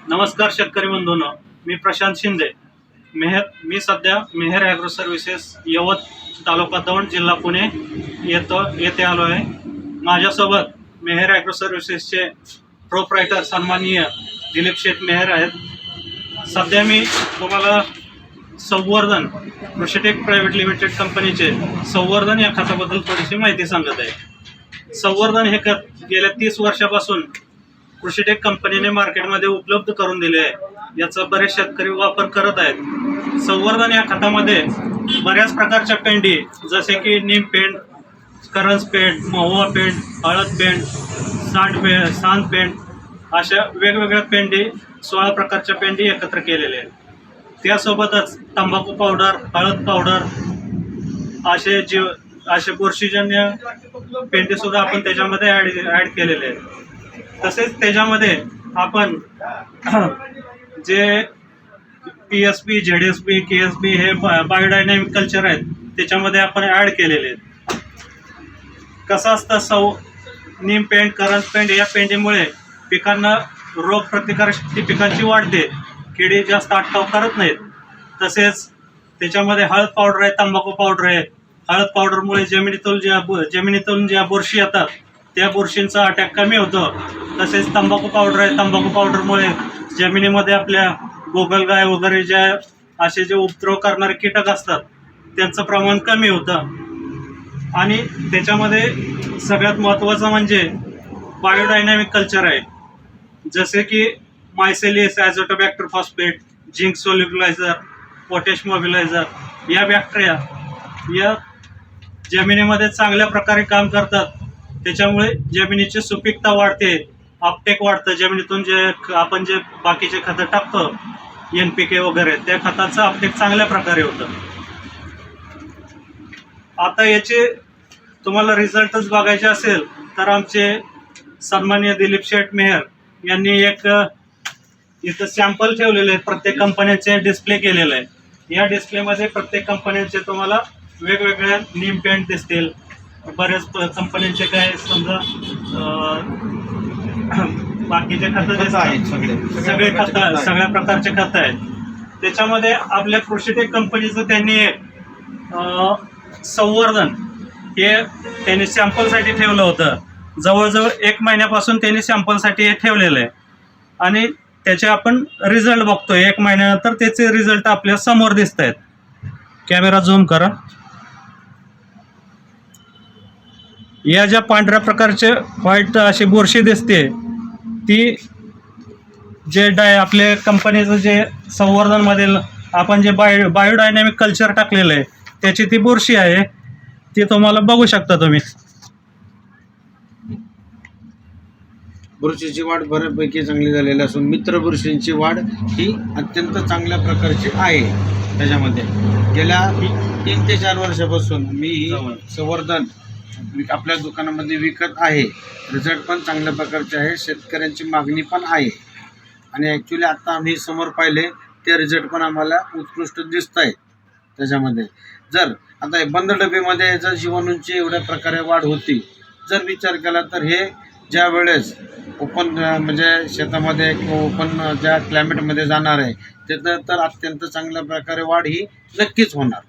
नमस्कार शेतकरी बंधूंनो, मी प्रशांत शिंदे. मी सध्या मेहर ॲग्रो सर्व्हिसेस यवत, तालुका दौंड, जिल्हा पुणे येथे आलो आहे. माझ्यासोबत मेहर ॲग्रो सर्व्हिसेसचे प्रोप्रायटर सन्माननीय दिलीप शेठ मेहर आहेत. सध्या मी तुम्हाला संवर्धन कृषीटेक प्रायव्हेट लिमिटेड कंपनीचे संवर्धन या खताबद्दल थोडीशी माहिती सांगत आहे. संवर्धन हे खत गेल्या 30 वर्षापासून कृषीटेक कंपनीने मार्केटमध्ये उपलब्ध करून दिले आहे. याचा बरेच शेतकरी वापर करत आहेत. संवर्धन या खतामध्ये बऱ्याच प्रकारच्या पेंडी जसे की नीम पेंड, करंज पेंड, महुआ पेंड, हळद पेंड, सांड पेंड अशा वेगवेगळ्या पेंडी 16 प्रकारच्या पेंडी एकत्र केलेल्या आहेत. त्यासोबतच तंबाखू पावडर, हळद पावडर असे बुरशीजन्य पेंडी सुद्धा आपण त्याच्यामध्ये ॲड केलेले आहेत. तसेच त्याच्यामध्ये आपण जे PSP, ZSP, KSP हे बायोडायनॅमिक कल्चर आहेत त्याच्यामध्ये आपण ॲड केलेले आहेत. कसं असतं, नीम पेंड, करंज पेंड या पेंडीमुळे पिकांना रोग प्रतिकारशक्ती पिकांची वाढते, किडी जास्त अटकाव करत नाहीत. तसेच त्याच्यामध्ये हळद पावडर आहे, तंबाखू पावडर आहे. हळद पावडरमुळे जमिनीतून ज्या बुरशी येतात त्या बुरशींचा अटॅक कमी होतो. तसेच तंबाखू पावडर आहे, तंबाखू पावडरमुळे जमिनीमध्ये आपल्या गोगलगाय वगैरे असे जे उपद्रव करणारे कीटक असतात त्यांचं प्रमाण कमी होतं. आणि त्याच्यामध्ये सगळ्यात महत्त्वाचं म्हणजे बायोडायनॅमिक कल्चर आहे, जसे की मायसेलियस, ॲझोटोबॅक्टर फॉस्फेट, झिंक सोल्युबलायझर, पोटॅश मोबिलायझर या बॅक्टेरिया या जमिनीमध्ये चांगल्या प्रकारे काम करतात. त्याच्यामुळे जमिनीची सुपीकता वाढते, अपटेक वाढतं. जमिनीतून आपण जे बाकीचे खतं टाकतो NPK वगैरे त्या खताचं अपटेक चांगल्या प्रकारे होतं. आता याचे तुम्हाला रिझल्टच बघायचे असेल तर आमचे सन्माननीय दिलीप शेठ मेहर यांनी एक इथं सॅम्पल ठेवलेले आहेत. प्रत्येक कंपन्यांचे डिस्प्ले केलेलं आहे. या डिस्प्लेमध्ये प्रत्येक कंपन्यांचे तुम्हाला वेगवेगळ्या नीम पेंट दिसतील. बऱ्याच कंपन्यांचे काय समजा बाकीचे खतं आहेत, सगळे खतं, सगळ्या प्रकारचे खतं आहेत. त्याच्यामध्ये आपल्या कृषीटेक कंपनीचं त्यांनी संवर्धन हे त्यांनी सॅम्पलसाठी ठेवलं होतं. जवळजवळ 1 महिन्यापासून त्यांनी सॅम्पलसाठी हे ठेवलेलं आहे आणि त्याचे आपण रिझल्ट बघतोय. 1 महिन्यानंतर त्याचे रिझल्ट आपल्या समोर दिसत आहेत. कॅमेरा झूम करा. या ज्या पांढऱ्या प्रकारचे व्हाईट अशी बुरशी दिसते ती आपल्या कंपनीचं जे संवर्धनमध्ये आपण जे बायोडायनॅमिक कल्चर टाकलेलं आहे त्याची ती बुरशी आहे. ती तुम्हाला बघू शकता तुम्ही. बुरशीची वाढ बऱ्यापैकी चांगली झालेली असून मित्र बुरशींची वाढ ही अत्यंत चांगल्या प्रकारची आहे. त्याच्यामध्ये गेल्या 3 ते 4 वर्षापासून मी संवर्धन आपल्या दुकानामध्ये विकत आहे. रिझल्ट पण चांगल्या प्रकारचे आहे, शेतकऱ्यांची मागणी पण आहे आणि ॲक्च्युली आत्ता आम्ही समोर पाहिले ते रिझल्ट पण आम्हाला उत्कृष्ट दिसत आहेत. त्याच्यामध्ये जर आता बंद डबेमध्ये जर जीवाणूंची एवढ्या प्रकारे वाढ होती, जर विचार केला तर हे ज्या वेळेस ओपन म्हणजे शेतामध्ये ओपन ज्या क्लायमेटमध्ये जाणार आहे तिथं तर अत्यंत चांगल्या प्रकारे वाढ ही नक्कीच होणार.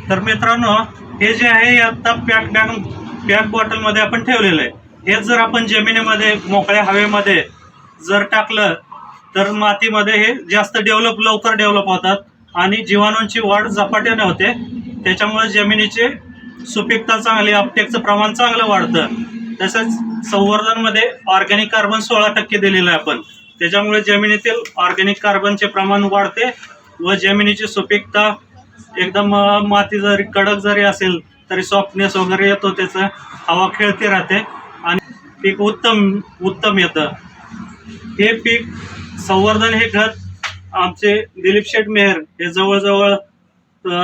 तर मित्रांनो, हे जे आहे आता पॅक बॉटलमध्ये आपण ठेवलेलं आहे. हे जर आपण जमिनीमध्ये मोकळ्या हवेमध्ये जर टाकलं तर मातीमध्ये हे जास्त लवकर डेव्हलप होतात आणि जीवाणूंची वाढ झपाट्याने होते. त्याच्यामुळे जमिनीची सुपीकता चांगली, अपटेकचं प्रमाण चांगलं वाढतं. तसंच संवर्धनमध्ये ऑर्गॅनिक कार्बन 16% दिलेलं आहे आपण. त्याच्यामुळे जमिनीतील ऑर्गॅनिक कार्बनचे प्रमाण वाढते व जमिनीची सुपीकता एकदम, माती जरी कडक जरी असेल तरी सॉफ्टनेस वगैरे येतो, त्याचं हवा खेळती राहते आणि पीक उत्तम येतं. हे पीक संवर्धन हे खत आमचे दिलीप शेठ मेहर हे जवळजवळ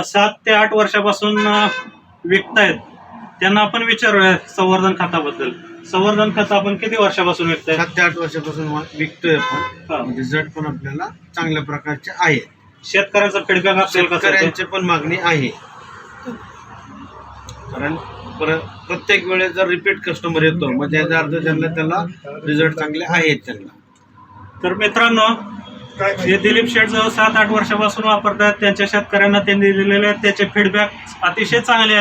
7 ते 8 वर्षापासून विकतायत. त्यांना आपण विचारूया संवर्धन खताबद्दल. संवर्धन खत आपण किती वर्षापासून विकताय? 7 ते 8 वर्षापासून विकतोय आपण. रिझल्ट पण आपल्याला चांगल्या प्रकारचे आहे. शेतकऱ्यांचा फीडबॅक असेल, शेतकऱ्यांची पण मागणी आहे. कारण प्रत्येक वेळेस जर रिपीट कस्टमर येतो मग त्याचा अर्थ त्याला रिझल्ट चांगले आहेत त्यांना. तर मित्रांनो, हे दिलीप शेठ जवळ 7-8 वर्षापासून वापरतात. त्यांच्या शेतकऱ्यांना त्यांनी दिलेले त्याचे फीडबॅक अतिशय चांगले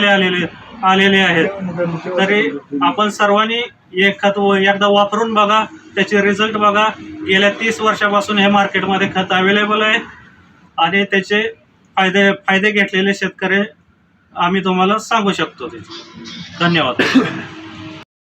आलेले आहेत. तरी आपण सर्वांनी हे खत एकदा वापरून बघा, त्याचे रिझल्ट बघा. गेल्या 30 वर्षापासून हे मार्केटमध्ये खत अवेलेबल आहे आणि त्याचे फायदे घेतलेले शेतकरी आम्ही तुम्हाला सांगू शकतो. धन्यवाद.